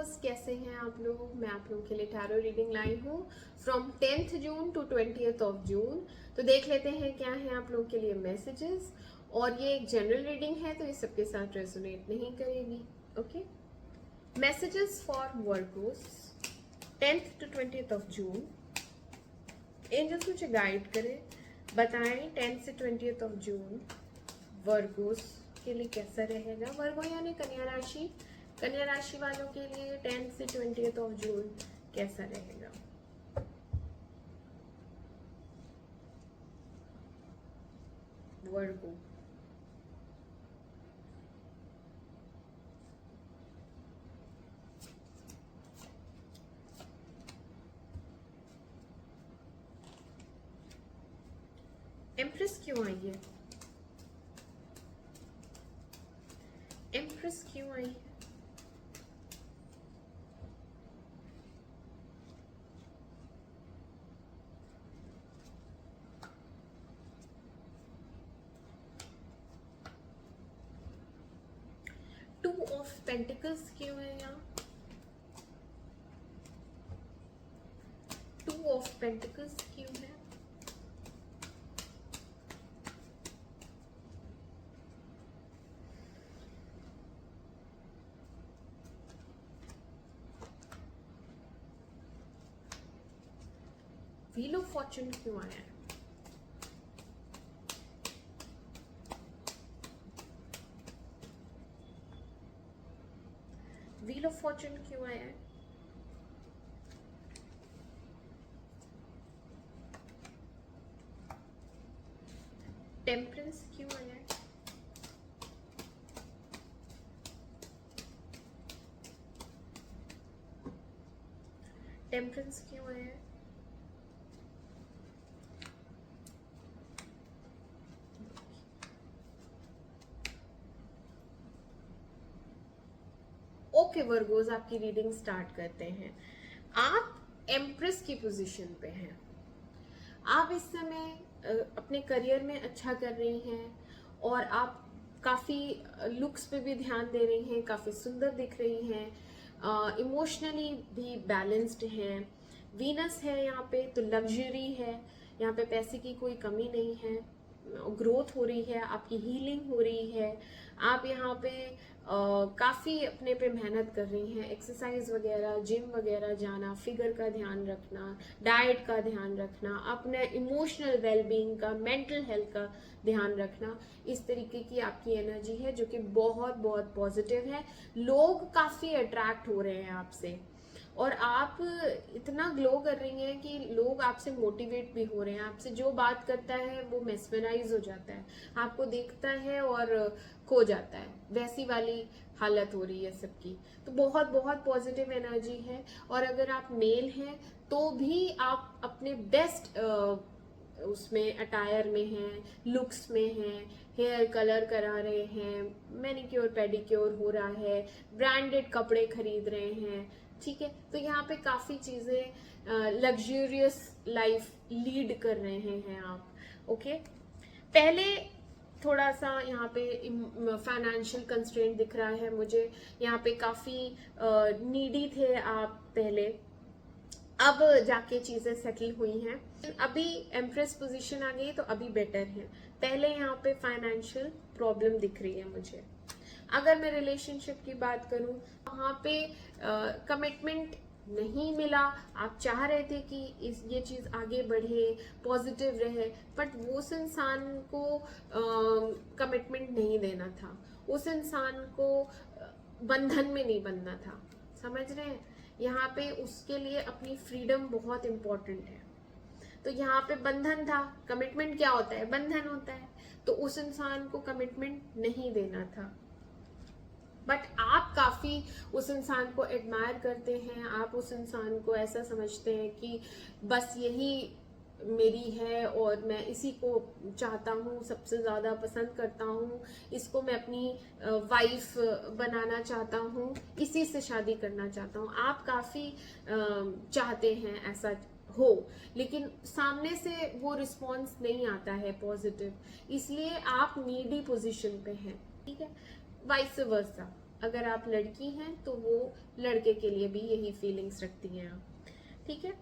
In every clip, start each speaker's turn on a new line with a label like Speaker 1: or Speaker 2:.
Speaker 1: Virgo's, कैसे हैं आप लोग। मैं आप लोगों के लिए टैरो रीडिंग लाई हूँ from 10th June to 20th of June. तो देख लेते हैं क्या है आप लोगों के लिए मैसेजेस। और ये एक जनरल रीडिंग है तो ये सबके साथ रेजोनेट नहीं करेगी। Okay, messages for Virgos 10th to 20th of June. Angels मुझे गाइड करें, बताएं 10th से 20th ऑफ जून वर्गोस के लिए कैसा रहेगा। वर्गो यानी कन्या राशि, कन्या राशि वालों के लिए 10th से 20th ऑफ जून कैसा रहेगा। वर्गो एम्प्रेस क्यों आई है, एम्प्रेस क्यों आई है। टू ऑफ पेंटिकल्स क्यों है यहाँ, टू ऑफ पेंटिकल्स क्यों है। व्हील ऑफ फॉर्चून क्यों आया है, व्हील ऑफ फॉर्चून क्यों आया है। टेम्परेंस क्यों आया है, टेम्परेंस क्यों आया है। ओके वर्गोज, आपकी रीडिंग स्टार्ट करते हैं। आप एम्प्रेस की पोजीशन पे हैं। आप इस समय अपने करियर में अच्छा कर रही हैं और आप काफ़ी लुक्स पे भी ध्यान दे रही हैं, काफ़ी सुंदर दिख रही हैं, इमोशनली भी बैलेंस्ड हैं। वीनस है यहाँ पे तो लग्जरी है, यहाँ पे पैसे की कोई कमी नहीं है, ग्रोथ हो रही है, आपकी हीलिंग हो रही है। आप यहाँ पे काफ़ी अपने पे मेहनत कर रही हैं, एक्सरसाइज वगैरह, जिम वगैरह जाना, फिगर का ध्यान रखना, डाइट का ध्यान रखना, अपने इमोशनल वेलबींग का, मेंटल हेल्थ का ध्यान रखना। इस तरीके की आपकी एनर्जी है जो कि बहुत बहुत पॉजिटिव है। लोग काफ़ी अट्रैक्ट हो रहे हैं आपसे और आप इतना ग्लो कर रही हैं कि लोग आपसे मोटिवेट भी हो रहे हैं। आपसे जो बात करता है वो मेस्मराइज हो जाता है, आपको देखता है और खो जाता है, वैसी वाली हालत हो रही है सबकी। तो बहुत बहुत पॉजिटिव एनर्जी है। और अगर आप मेल हैं तो भी आप अपने बेस्ट उसमें अटायर में हैं, लुक्स में हैं, हेयर कलर करा रहे हैं, मैनिक्योर पेडिक्योर हो रहा है, ब्रांडेड कपड़े खरीद रहे हैं। ठीक है, तो यहाँ पे काफ़ी चीज़ें लग्जूरियस लाइफ लीड कर रहे हैं आप। ओके, पहले थोड़ा सा यहाँ पे फाइनेंशियल कंस्ट्रेंट दिख रहा है मुझे। यहाँ पे काफ़ी नीडी थे आप पहले, अब जाके चीज़ें सेटल हुई हैं। अभी एम्प्रेस पोजीशन आ गई तो अभी बेटर है। पहले यहाँ पे फाइनेंशियल प्रॉब्लम दिख रही है मुझे। अगर मैं रिलेशनशिप की बात करूं, वहाँ पे कमिटमेंट नहीं मिला। आप चाह रहे थे कि ये चीज़ आगे बढ़े, पॉजिटिव रहे, बट उस इंसान को कमिटमेंट नहीं देना था, उस इंसान को बंधन में नहीं बनना था। समझ रहे हैं, यहाँ पे उसके लिए अपनी फ्रीडम बहुत इम्पोर्टेंट है। तो यहाँ पे बंधन था, कमिटमेंट क्या होता है, बंधन होता है। तो उस इंसान को कमिटमेंट नहीं देना था, बट आप काफ़ी उस इंसान को एडमायर करते हैं। आप उस इंसान को ऐसा समझते हैं कि बस यही मेरी है और मैं इसी को चाहता हूँ, सबसे ज़्यादा पसंद करता हूँ, इसको मैं अपनी वाइफ बनाना चाहता हूँ, इसी से शादी करना चाहता हूँ। आप काफ़ी चाहते हैं ऐसा हो, लेकिन सामने से वो रिस्पॉन्स नहीं आता है पॉजिटिव, इसलिए आप नीडी पोजीशन पे हैं। ठीक है, वाइस वर्सा। अगर आप लड़की हैं तो वो लड़के के लिए भी यही फीलिंग्स रखती हैं आप, ठीक है।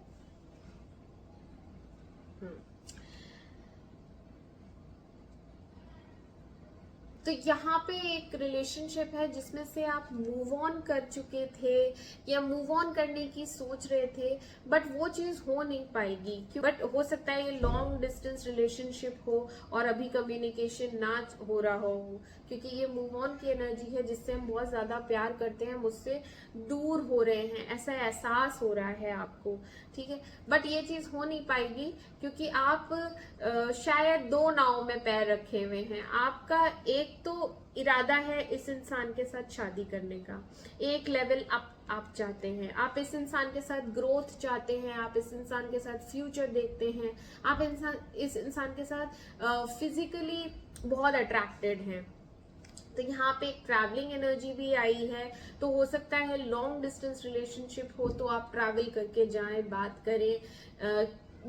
Speaker 1: तो यहाँ पे एक रिलेशनशिप है जिसमें से आप मूव ऑन कर चुके थे या मूव ऑन करने की सोच रहे थे, बट वो चीज हो नहीं पाएगी। बट हो सकता है ये लॉन्ग डिस्टेंस रिलेशनशिप हो और अभी कम्युनिकेशन ना हो रहा हो, क्योंकि ये मूव ऑन की एनर्जी है जिससे हम बहुत ज्यादा प्यार करते हैं, मुझसे दूर हो रहे हैं ऐसा एहसास हो रहा है आपको, ठीक है। बट ये चीज हो नहीं पाएगी क्योंकि आप शायद दो नाव में पैर रखे हुए हैं। आपका एक तो इरादा है इस इंसान के साथ शादी करने का, एक लेवल अप आप चाहते हैं, आप इस इंसान के साथ ग्रोथ चाहते हैं, आप इस इंसान के साथ फ्यूचर देखते हैं, आप इस इंसान के साथ फिजिकली बहुत अट्रैक्टेड हैं। तो यहाँ पे एक ट्रैवलिंग एनर्जी भी आई है, तो हो सकता है लॉन्ग डिस्टेंस रिलेशनशिप हो तो आप ट्रैवल करके जाएं, बात करें,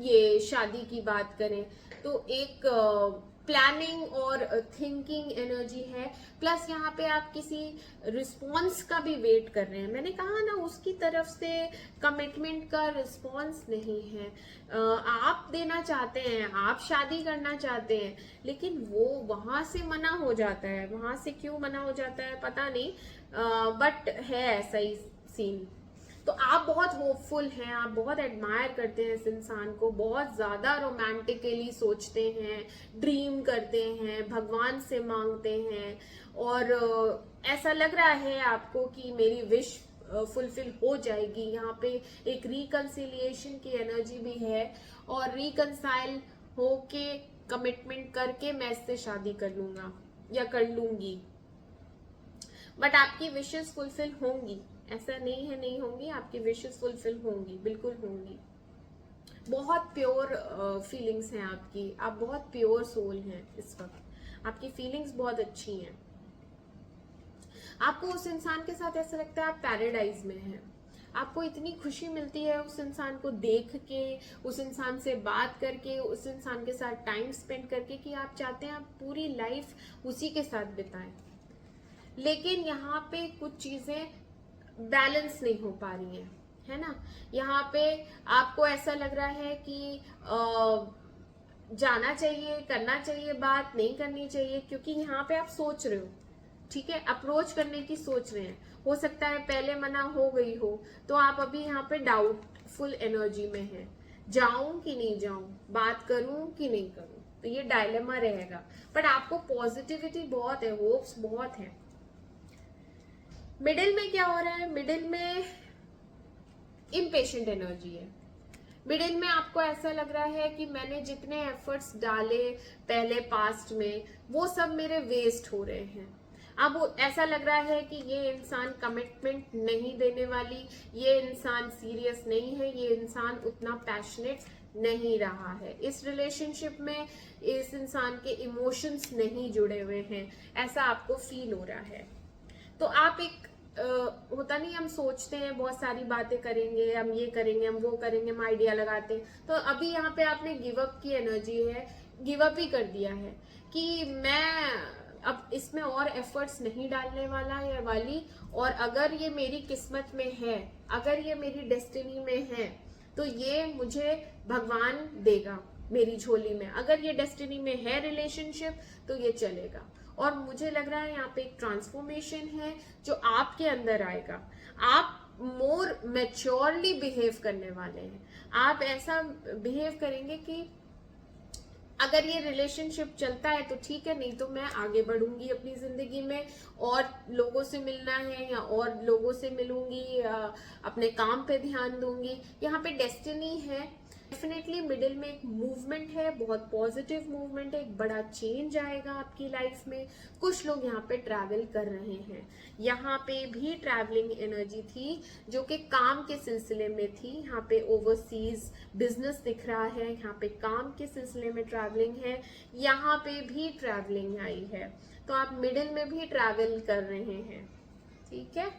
Speaker 1: ये शादी की बात करें। तो एक प्लानिंग और थिंकिंग एनर्जी है, प्लस यहाँ पे आप किसी रिस्पॉन्स का भी वेट कर रहे हैं। मैंने कहा ना, उसकी तरफ से कमिटमेंट का रिस्पॉन्स नहीं है। आप देना चाहते हैं, आप शादी करना चाहते हैं, लेकिन वो वहां से मना हो जाता है। वहां से क्यों मना हो जाता है पता नहीं, बट है ऐसा ही सीन। तो आप बहुत होपफुल हैं, आप बहुत एडमायर करते हैं इस इंसान को, बहुत ज्यादा रोमांटिकली सोचते हैं, ड्रीम करते हैं, भगवान से मांगते हैं, और ऐसा लग रहा है आपको कि मेरी विश फुलफिल हो जाएगी। यहाँ पे एक रिकंसिलिएशन की एनर्जी भी है, और रिकंसाइल होके कमिटमेंट करके मैं इससे शादी कर लूंगा या कर लूंगी। बट आपकी विशेस फुलफिल होंगी, ऐसा नहीं है नहीं होंगी, आपकी विशेस फुलफिल होंगी, बिल्कुल होंगी। बहुत प्योर फीलिंग्स हैं आपकी, आप बहुत प्योर सोल हैं इस वक्त, आपकी फीलिंग्स बहुत अच्छी हैं। आपको उस इंसान के साथ ऐसा लगता है आप पैराडाइज में हैं। आपको इतनी खुशी मिलती है उस इंसान को देख के, उस इंसान से बात करके, उस इंसान के साथ टाइम स्पेंड करके, कि आप चाहते हैं आप पूरी लाइफ उसी के साथ बिताएं। लेकिन यहाँ पे कुछ चीजें बैलेंस नहीं हो पा रही हैं, है ना। यहाँ पे आपको ऐसा लग रहा है कि जाना चाहिए, करना चाहिए, बात नहीं करनी चाहिए, क्योंकि यहाँ पे आप सोच रहे हो, ठीक है, अप्रोच करने की सोच रहे हैं। हो सकता है पहले मना हो गई हो, तो आप अभी यहाँ पे डाउटफुल एनर्जी में हैं, जाऊं कि नहीं जाऊं, बात करूं कि नहीं करूं, तो ये डायलेमा रहेगा। बट आपको पॉजिटिविटी बहुत है, होप्स बहुत है। मिडिल में क्या हो रहा है, मिडिल में इम्पेशेंट एनर्जी है। मिडिल में आपको ऐसा लग रहा है कि मैंने जितने एफर्ट्स डाले पहले पास्ट में, वो सब मेरे वेस्ट हो रहे हैं। अब ऐसा लग रहा है कि ये इंसान कमिटमेंट नहीं देने वाली, ये इंसान सीरियस नहीं है, ये इंसान उतना पैशनेट नहीं रहा है, इस रिलेशनशिप में इस इंसान के इमोशंस नहीं जुड़े हुए हैं, ऐसा आपको फील हो रहा है। तो आप एक होता नहीं, हम सोचते हैं बहुत सारी बातें करेंगे, हम ये करेंगे, हम वो करेंगे, हम आइडिया लगाते हैं। तो अभी यहाँ पे आपने गिव अप की एनर्जी है, गिव अप ही कर दिया है कि मैं अब इसमें और एफर्ट्स नहीं डालने वाला या वाली, और अगर ये मेरी किस्मत में है, अगर ये मेरी डेस्टिनी में है, तो ये मुझे भगवान देगा मेरी झोली में। अगर ये डेस्टिनी में है रिलेशनशिप, तो ये चलेगा। और मुझे लग रहा है यहाँ पे एक ट्रांसफॉर्मेशन है जो आपके अंदर आएगा। आप मोर मैच्योरली बिहेव करने वाले हैं। आप ऐसा बिहेव करेंगे कि अगर ये रिलेशनशिप चलता है तो ठीक है, नहीं तो मैं आगे बढ़ूंगी अपनी जिंदगी में, और लोगों से मिलना है या और लोगों से मिलूंगी, अपने काम पे ध्यान दूंगी। यहाँ पे डेस्टिनी है। डेफिनेटली मिडिल में एक मूवमेंट है, बहुत पॉजिटिव मूवमेंट है, एक बड़ा चेंज आएगा आपकी लाइफ में। कुछ लोग यहाँ पे ट्रैवल कर रहे हैं, यहाँ पे भी ट्रैवलिंग एनर्जी थी जो कि काम के सिलसिले में थी। यहाँ पे ओवरसीज बिजनेस दिख रहा है, यहाँ पे काम के सिलसिले में ट्रैवलिंग है, यहाँ पे भी ट्रैवलिंग आई है। तो आप मिडिल में भी ट्रैवल कर रहे हैं, ठीक है।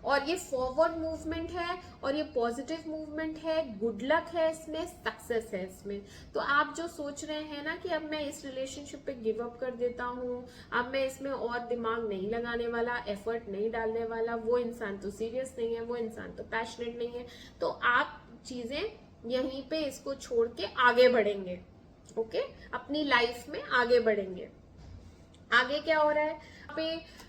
Speaker 1: और ये फॉरवर्ड मूवमेंट है और ये पॉजिटिव मूवमेंट है, गुड लक है इसमें, सक्सेस है इसमें। तो आप जो सोच रहे हैं ना कि अब मैं इस रिलेशनशिप पे गिव अप कर देता हूँ, अब मैं इसमें और दिमाग नहीं लगाने वाला, एफर्ट नहीं डालने वाला, वो इंसान तो सीरियस नहीं है, वो इंसान तो पैशनेट नहीं है, तो आप चीजें यहीं पे इसको छोड़ के आगे बढ़ेंगे। ओके, अपनी लाइफ में आगे बढ़ेंगे। आगे क्या हो रहा है, यहाँ पे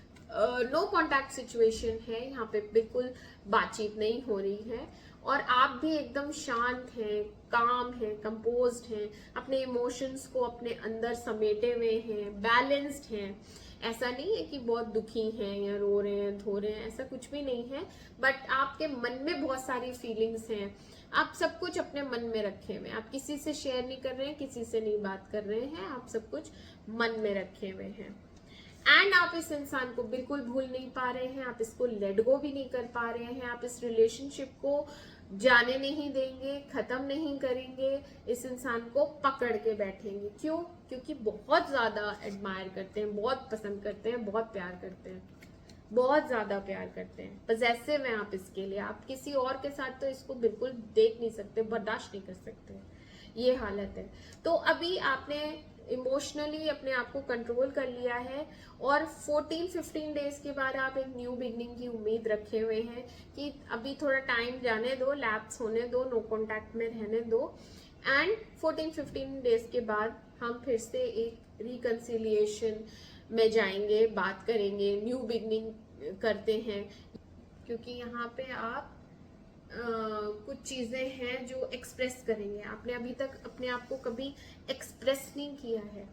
Speaker 1: नो कॉन्टैक्ट सिचुएशन है, यहाँ पे बिल्कुल बातचीत नहीं हो रही है और आप भी एकदम शांत हैं, काम हैं, कंपोज्ड हैं, अपने इमोशंस को अपने अंदर समेटे हुए हैं, बैलेंस्ड हैं। ऐसा नहीं है कि बहुत दुखी हैं या रो रहे हैं, धो रहे हैं, ऐसा कुछ भी नहीं है, बट आपके मन में बहुत सारी फीलिंग्स हैं। आप सब कुछ अपने मन में रखे हुए हैं, आप किसी से शेयर नहीं कर रहे हैं, किसी से नहीं बात कर रहे हैं, आप सब कुछ मन में रखे हुए हैं। एंड आप इस इंसान को बिल्कुल भूल नहीं पा रहे हैं, आप इसको लेट गो भी नहीं कर पा रहे हैं, आप इस रिलेशनशिप को जाने नहीं देंगे, खत्म नहीं करेंगे, इस इंसान को पकड़ के बैठेंगे। क्यों? क्योंकि बहुत ज्यादा एडमायर करते हैं, बहुत पसंद करते हैं, बहुत प्यार करते हैं, बहुत ज्यादा प्यार करते हैं, पजेसिव हैं आप इसके लिए। आप किसी और के साथ तो इसको बिल्कुल देख नहीं सकते, बर्दाश्त नहीं कर सकते, ये हालत है। तो अभी आपने इमोशनली अपने आप को कंट्रोल कर लिया है और 14-15 डेज के बाद आप एक न्यू बिगनिंग की उम्मीद रखे हुए हैं कि अभी थोड़ा टाइम जाने दो, लैप्स होने दो, नो कॉन्टैक्ट में रहने दो, एंड 14-15 डेज के बाद हम फिर से एक रिकंसिलिएशन में जाएंगे, बात करेंगे, न्यू बिगनिंग करते हैं। क्योंकि यहाँ पे आप कुछ चीजें हैं जो एक्सप्रेस करेंगे, आपने अभी तक अपने आप को कभी एक्सप्रेस नहीं किया है,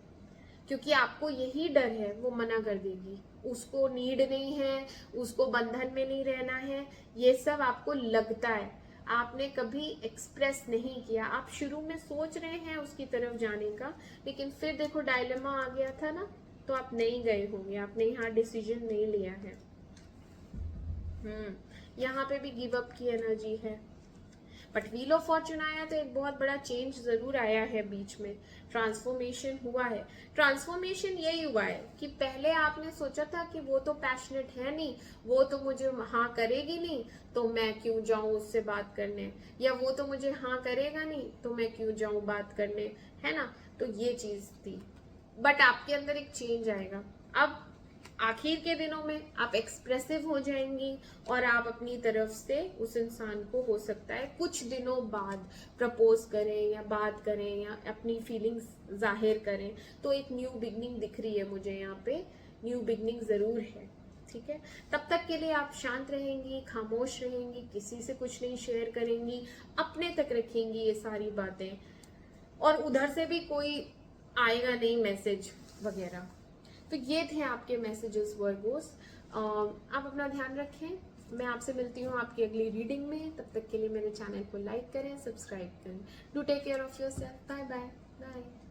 Speaker 1: क्योंकि आपको यही डर है वो मना कर देगी, उसको नीड नहीं है, उसको बंधन में नहीं रहना है, ये सब आपको लगता है, आपने कभी एक्सप्रेस नहीं किया। आप शुरू में सोच रहे हैं उसकी तरफ जाने का, लेकिन फिर देखो डायलेमा आ गया था ना, तो आप नहीं गए होंगे, आपने यहाँ डिसीजन नहीं लिया है। यहाँ पे भी गिव अप की एनर्जी है, बट व्हील ऑफ फॉर्चून आया तो एक बहुत बड़ा चेंज जरूर आया है, बीच में ट्रांसफॉर्मेशन हुआ है। ट्रांसफॉर्मेशन यही हुआ है कि पहले आपने सोचा था कि वो तो पैशनेट है नहीं, वो तो मुझे हाँ करेगी नहीं, तो मैं क्यों जाऊं उससे बात करने, या वो तो मुझे हाँ करेगा नहीं तो मैं क्यों जाऊं बात करने, है ना। तो ये चीज थी, बट आपके अंदर एक चेंज आएगा। अब आखिर के दिनों में आप एक्सप्रेसिव हो जाएंगी और आप अपनी तरफ से उस इंसान को हो सकता है कुछ दिनों बाद प्रपोज करें या बात करें या अपनी फीलिंग्स जाहिर करें। तो एक न्यू बिगनिंग दिख रही है मुझे, यहाँ पे न्यू बिगनिंग जरूर है, ठीक है। तब तक के लिए आप शांत रहेंगी, खामोश रहेंगी, किसी से कुछ नहीं शेयर करेंगी, अपने तक रखेंगी ये सारी बातें, और उधर से भी कोई आएगा नहीं मैसेज वगैरह। तो ये थे आपके मैसेजेस वर्गोस। आप अपना ध्यान रखें, मैं आपसे मिलती हूँ आपकी अगली रीडिंग में। तब तक के लिए मेरे चैनल को लाइक करें, सब्सक्राइब करें। Do take care of yourself. Bye bye bye.